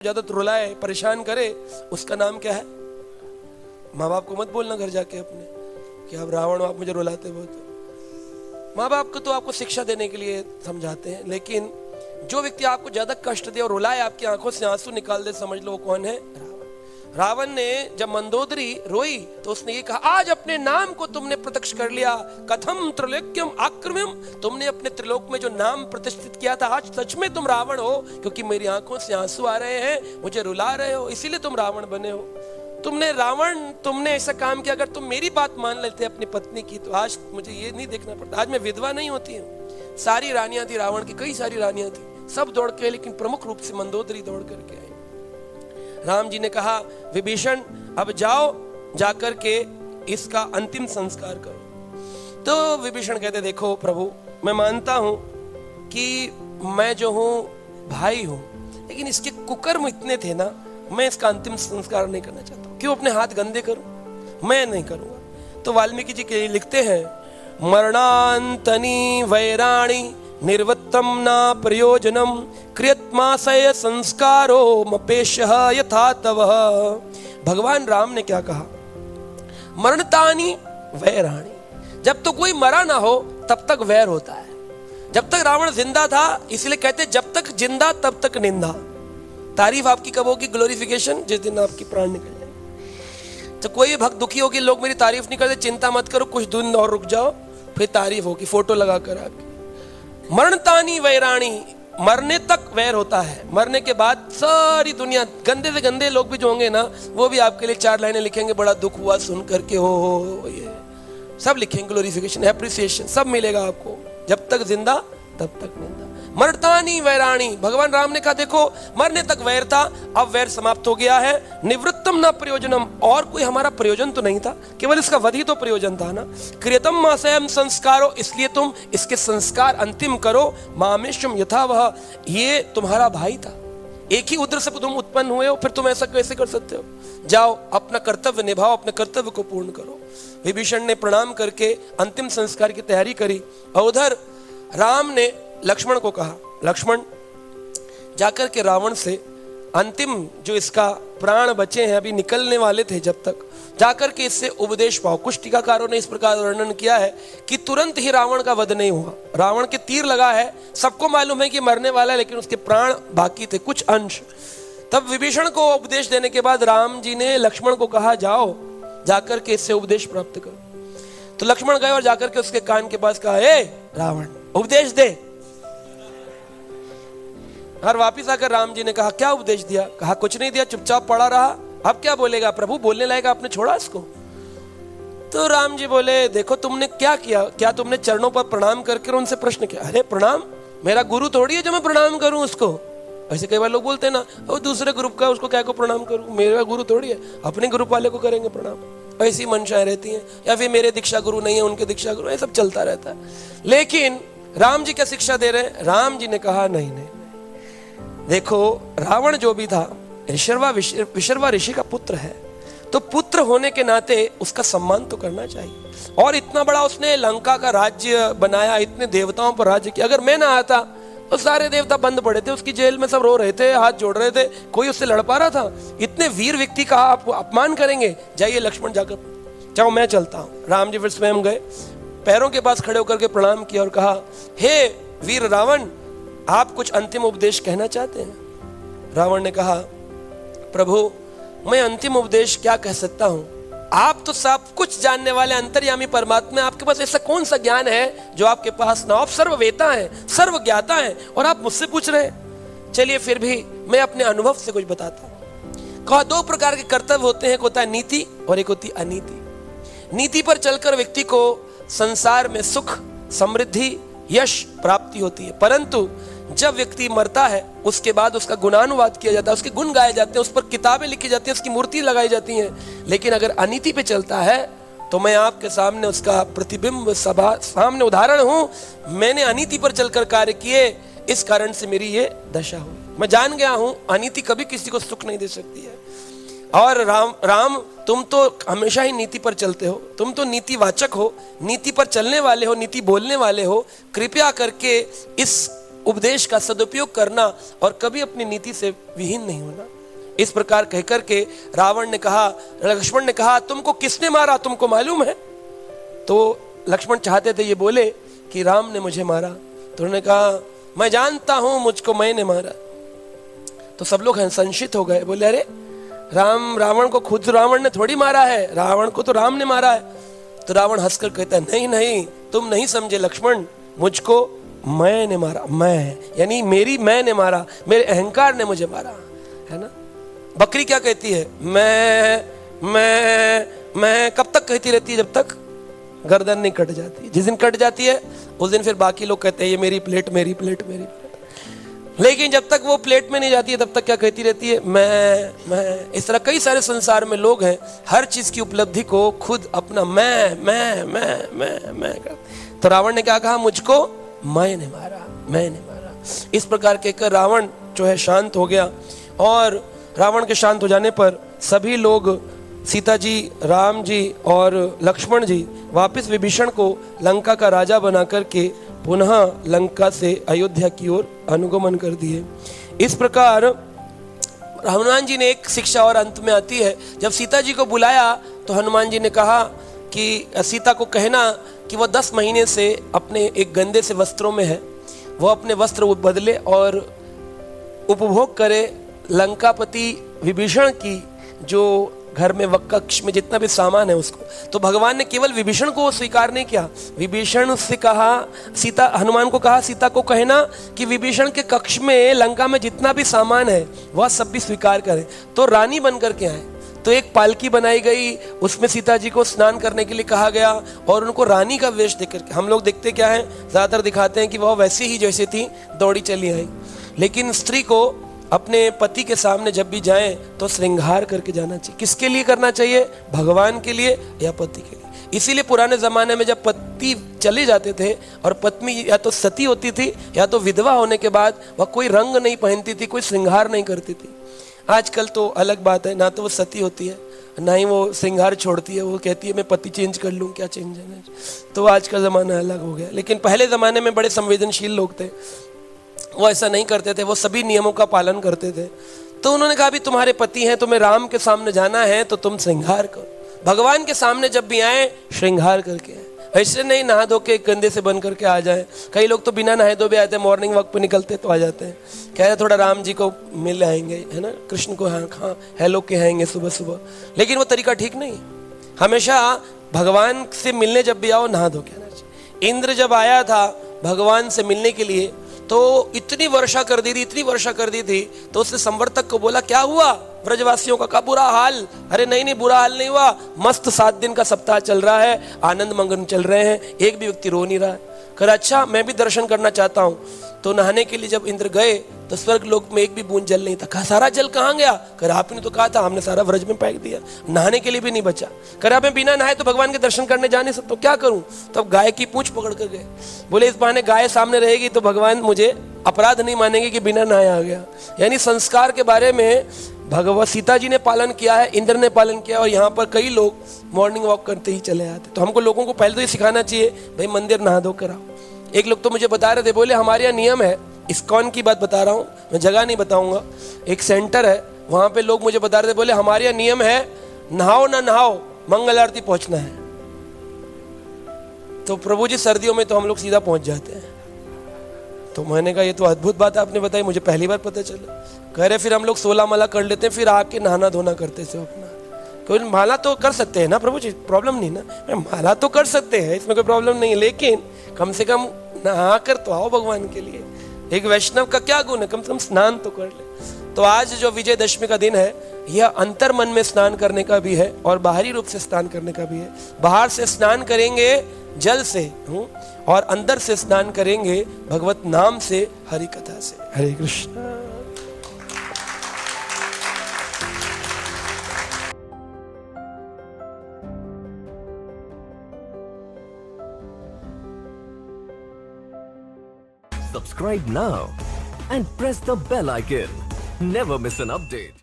ज्यादा रुलाए परेशान करे उसका नाम क्या है? माँ बाप को मत बोलना घर जाके अपने कि आप रावण आप मुझे रुलाते बहुत। माँ बाप को तो आपको शिक्षा देने के लिए समझाते हैं, लेकिन जो व्यक्ति आपको ज्यादा कष्ट दे और रुलाए, आपकी आंखों से आंसू निकाल दे, समझ लो वो कौन है? रावण ने जब मंदोदरी रोई तो उसने ये कहा, आज अपने नाम को तुमने प्रत्यक्ष कर लिया, कथम त्रिलोक्यम आक्रम्यम, तुमने अपने त्रिलोक में जो नाम प्रतिष्ठित किया था, आज सच में तुम रावण हो, क्योंकि मेरी आंखों से आंसू आ रहे हैं, मुझे रुला रहे हो, इसीलिए तुम रावण बने हो। तुमने ऐसा काम किया, अगर तुम मेरी बात मान लेते अपनी पत्नी की तो आज मुझे ये नहीं देखना पड़ता, आज मैं विधवा नहीं होती हूँ। सारी रानियां थी रावण की, कई सारी रानियां थी, सब दौड़ के, लेकिन प्रमुख रूप से मंदोदरी दौड़ करके आई। राम जी ने कहा, विभीषण अब जाओ, जाकर के इसका अंतिम संस्कार करो। तो विभीषण कहते, देखो प्रभु, मैं मानता हूं कि मैं जो हूं भाई हूं, लेकिन इसके कुकर्म इतने थे ना, मैं इसका अंतिम संस्कार नहीं करना चाहता हूं। क्यों अपने हाथ गंदे करूं? मैं नहीं करूंगा। तो वाल्मीकि जी के लिखते हैं, मरणांतनी वैराणी निर्वत्तम ना प्रयोजनम क्रियत्माशय संस्कारो मपेशः यथा तव। भगवान राम ने क्या कहा? मरणतानी वैराणी, जब तो कोई मरा ना हो तब तक वैर होता है। जब तक रावण जिंदा था, इसलिए कहते जब तक जिंदा तब तक निंदा। तारीफ आपकी कब होगी? ग्लोरिफिकेशन, जिस दिन आपकी प्राण निकल जाए। तो कोई भक्त दुखी होगी, लोग मेरी तारीफ नहीं करते, चिंता मत करो, कुछ दिन और रुक जाओ, फिर तारीफ होगी, फोटो लगा कर आपकी। मरणतानी वैराणी, मरने तक वैर होता है, मरने के बाद सारी दुनिया, गंदे से गंदे लोग भी जो होंगे ना, वो भी आपके लिए 4 लाइनें लिखेंगे, बड़ा दुख हुआ सुन करके, हो ये सब लिखेंगे, ग्लोरिफिकेशन, एप्रिसिएशन सब मिलेगा आपको। जब तक जिंदा तब तक निंदा। मरतानी वैराणी, भगवान राम ने कहा, देखो मरने तक वैर था, अब वैर समाप्त हो गया है। निवृत्तम न प्रयोजनम, और कोई हमारा प्रयोजन तो नहीं था, केवल इसका वध ही तो प्रयोजन था ना। क्रियतम मासयम संस्कारो, इसलिए तुम इसके संस्कार अंतिम करो। मामेशम यथा वह, ये तुम्हारा भाई था, एक ही उदर से तुम उत्पन्न हुए हो, फिर तुम ऐसा कैसे कर सकते हो? जाओ अपना कर्तव्य निभाओ, अपने कर्तव्य को पूर्ण करो। विभीषण ने प्रणाम करके अंतिम संस्कार की तैयारी करी, और उधर राम ने लक्ष्मण को कहा, लक्ष्मण जाकर के रावण से अंतिम जो इसका प्राण बचे हैं, अभी निकलने वाले थे, जब तक जाकर के इससे उपदेश पाओ। कुछ टीकाकारों ने इस प्रकार वर्णन किया है कि तुरंत ही रावण का वध नहीं हुआ, रावण के तीर लगा है, सबको मालूम है कि मरने वाला है, लेकिन उसके प्राण बाकी थे, कुछ अंश। तब विभीषण को उपदेश देने के बाद राम जी ने लक्ष्मण को कहा, जाओ जाकर के इससे उपदेश प्राप्त करो। तो लक्ष्मण गए और जाकर के उसके कान के पास कहा, ए रावण, उपदेश दे। और वापिस आकर राम जी ने कहा, क्या उपदेश दिया? कहा, कुछ नहीं दिया, चुपचाप पड़ा रहा। अब क्या बोलेगा? प्रभु बोलने लायक आपने छोड़ा इसको? तो राम जी बोले, देखो तुमने क्या किया, क्या तुमने चरणों पर प्रणाम करके उनसे प्रश्न किया? अरे प्रणाम, मेरा गुरु थोड़ी है जो मैं प्रणाम करूं उसको। ऐसे कई बार लोग बोलते हैं ना, और दूसरे ग्रुप का उसको क्या को प्रणाम करूं, मेरा गुरु थोड़ी है, अपने ग्रुप वाले को करेंगे प्रणाम। ऐसी मंशाएं रहती हैं, या फिर मेरे दीक्षा गुरु नहीं है, उनके दीक्षा गुरु, ये सब चलता रहता है। लेकिन राम जी क्या शिक्षा दे रहे हैं? राम जी ने कहा, नहीं नहीं, देखो रावण जो भी था, विशर्वा ऋषि का पुत्र है, तो पुत्र होने के नाते उसका सम्मान तो करना चाहिए। और इतना बड़ा उसने लंका का राज्य बनाया, इतने देवताओं पर राज्य किया। अगर मैं ना आता तो सारे देवता बंद पड़े थे, उसकी जेल में सब रो रहे थे, हाथ जोड़ रहे थे, कोई उससे लड़ पा रहा था? इतने वीर व्यक्ति का आप अपमान करेंगे? जाइए लक्ष्मण, जाकर जाओ, मैं चलता हूँ। राम जी फिर स्वयं गए, पैरों के पास खड़े होकर के प्रणाम किया और कहा, हे वीर रावण, आप कुछ अंतिम उपदेश कहना चाहते हैं? रावण ने कहा, प्रभु मैं अंतिम उपदेश क्या कह सकता हूं, आप तो सब कुछ जानने वाले अंतर्यामी परमात्मा, आपके पास ऐसा कौन सा ज्ञान है जो आपके पास ना? आप सर्ववेता हैं, सर्वज्ञाता हैं, और आप मुझसे पूछ रहे हैं। चलिए फिर भी मैं अपने अनुभव से कुछ बताता हूं। कहा, 2 प्रकार के कर्तव्य होते हैं, एक होता है नीति और एक होती है अनीति। नीति पर चलकर व्यक्ति को संसार में सुख, समृद्धि, यश प्राप्ति होती है, परंतु जब व्यक्ति मरता है उसके बाद उसका गुणानुवाद किया जाता है, उसके गुण गाए जाते हैं, उस पर किताबें लिखी जाती हैं, उसकी मूर्ति लगाई जाती हैं। लेकिन अगर अनीति पे चलता है तो मैं आपके सामने उसका प्रतिबिंब सामने उदाहरण हूं। मैंने अनीति पर चलकर कार्य किए, इस कारण से मेरी ये दशा हुई। मैं जान गया हूं अनीति कभी किसी को सुख नहीं दे सकती है। और राम तुम तो हमेशा ही नीति पर चलते हो, तुम तो नीतिवाचक हो, नीति पर चलने वाले हो, नीति बोलने वाले हो। कृपया करके इस उपदेश का सदुपयोग करना और कभी अपनी नीति से विहीन नहीं होना। इस प्रकार कहकर के लक्ष्मण ने कहा तुमको किसने मारा, तुमको मालूम है? तो लक्ष्मण चाहते थे ये बोले कि राम ने मुझे मारा, तो उन्होंने कहा मैं जानता हूं मुझको मैंने मारा। तो सब लोग संशित हो गए, बोले अरे रावण को खुद रावण ने थोड़ी मारा है, रावण को तो राम ने मारा है। तो रावण हंसकर कहता है नहीं नहीं, तुम नहीं समझे लक्ष्मण, मुझको मैंने मारा, मैं यानी मैंने मारा, मेरे अहंकार ने मुझे मारा, है ना। बकरी क्या कहती है? मैं कब तक कहती रहती है? जब तक गर्दन नहीं कट जाती। जिस दिन कट जाती है उस दिन फिर बाकी लोग कहते हैं ये मेरी प्लेट मेरी प्लेट मेरी प्लेट। लेकिन जब तक वो प्लेट में नहीं जाती है तब तक क्या कहती रहती है? मैं। इस तरह कई सारे संसार में लोग हैं, हर चीज की उपलब्धि को खुद अपना मैं करते। तो रावण ने क्या कहा? मुझको मैंने मारा। इस प्रकार कहकर रावण जो है शांत हो गया। और रावण के शांत हो जाने पर सभी लोग, सीता जी, राम जी और लक्ष्मण जी, वापस विभीषण को लंका का राजा बना करके पुनः लंका से अयोध्या की ओर अनुगमन कर दिए। इस प्रकार हनुमान जी ने एक शिक्षा और अंत में आती है। जब सीता जी को बुलाया तो हनुमान जी ने कहा कि सीता को कहना कि वह 10 महीने से अपने एक गंदे से वस्त्रों में है, वह अपने वस्त्र बदले और उपभोग करे लंकापति विभीषण की जो घर में कक्ष में जितना भी सामान है उसको। तो भगवान ने केवल विभीषण को स्वीकार नहीं किया, विभीषण से कहा, हनुमान को कहा सीता को कहना कि विभीषण के कक्ष में लंका में जितना भी सामान है वह सब भी स्वीकार करें। तो रानी बन करके आए। तो एक पालकी बनाई गई, उसमें सीता जी को स्नान करने के लिए कहा गया और उनको रानी का वेश देकर के, हम लोग देखते क्या है, ज्यादातर दिखाते हैं कि वह वैसे ही जैसे थी दौड़ी चली आई। लेकिन स्त्री को अपने पति के सामने जब भी जाए तो श्रृंगार करके जाना चाहिए। किसके लिए करना चाहिए? भगवान के लिए या पति के लिए। इसीलिए पुराने जमाने में जब पति चले जाते थे और पत्नी या तो सती होती थी या तो विधवा होने के बाद वह कोई रंग नहीं पहनती थी, कोई श्रृंगार नहीं करती थी। आजकल तो अलग बात है, ना तो वो सती होती है ना ही वो श्रृंगार छोड़ती है, वो कहती है मैं पति चेंज कर लूँ, क्या चेंज है। तो आज का जमाना अलग हो गया। लेकिन पहले जमाने में बड़े संवेदनशील लोग थे, वो ऐसा नहीं करते थे, वो सभी नियमों का पालन करते थे। तो उन्होंने कहा भी तुम्हारे पति हैं, तुम्हें राम के सामने जाना है तो तुम श्रृंगार करो। भगवान के सामने जब भी आए श्रृंगार करके आए, ऐसे नहीं नहा धो के कंधे से बन करके आ जाए। कई लोग तो बिना नहाए धोए आते हैं, मॉर्निंग वॉक पे निकलते तो आ जाते हैं, कह रहे थोड़ा राम जी को मिल आएंगे, है ना, कृष्ण को हाँ हेलो के आएंगे सुबह सुबह। लेकिन वो तरीका ठीक नहीं। हमेशा भगवान से मिलने जब भी आओ नहा धो के आना चाहिए। इंद्र जब आया था भगवान से मिलने के लिए तो इतनी वर्षा कर दी थी, तो उसने संवर्तक को बोला क्या हुआ ब्रजवासियों का बुरा हाल? अरे नहीं बुरा हाल नहीं हुआ, मस्त 7 दिन का सप्ताह चल रहा है, आनंद मंगन चल रहे हैं, एक भी व्यक्ति रो नहीं रहा है। कर अच्छा मैं भी दर्शन करना चाहता हूँ। तो नहाने के लिए जब इंद्र गए तो स्वर्ग लोक में एक भी बूंद जल नहीं था। कहा सारा जल कहाँ गया? कर आपने तो कहा था, हमने सारा व्रज में फेंक दिया, नहाने के लिए भी नहीं बचा। कर मैं बिना नहाए तो भगवान के दर्शन करने जा नहीं सकता, तो क्या करूं? तो अब गाय की पूंछ पकड़ कर गए, बोले इस बहाने गाय सामने रहेगी तो भगवान मुझे अपराध नहीं मानेंगे कि बिना नहाए आ गया। यानी संस्कार के बारे में भगवत सीता जी ने पालन किया है, इंद्र ने पालन किया, और यहाँ पर कई लोग मॉर्निंग वॉक करते ही चले आते। तो हमको लोगों को पहले तो ये सिखाना चाहिए भाई मंदिर नहा धो कर आओ। एक लोग तो मुझे बता रहे थे, बोले हमारे यहाँ नियम है, इस्कॉन की बात बता रहा हूँ, मैं जगह नहीं बताऊंगा, एक सेंटर है वहां पे लोग मुझे बता रहे थे, बोले हमारे यहाँ नियम है नहाओ ना नहाओ मंगल आरती पहुंचना है। तो प्रभु जी सर्दियों में तो हम लोग सीधा पहुंच जाते हैं। तो मैंने कहा ये तो अद्भुत बात आपने बताई, मुझे पहली बार पता चला। कह रहे फिर हम लोग 16 माला कर लेते हैं, फिर आके नहाना धोना करते थे अपना। कोई माला तो कर सकते हैं ना प्रभु जी, प्रॉब्लम नहीं ना, माला तो कर सकते हैं, इसमें कोई प्रॉब्लम नहीं है, लेकिन कम से कम नहा कर तो आओ भगवान के लिए। एक वैष्णव का क्या गुण है, कम से कम स्नान तो कर ले। तो आज जो विजयदशमी का दिन है यह अंतर मन में स्नान करने का भी है और बाहरी रूप से स्नान करने का भी है। बाहर से स्नान करेंगे जल से और अंदर से स्नान करेंगे भगवत नाम से, हरि कथा से। हरे Krishna. Subscribe now and press the bell icon. Never miss an update.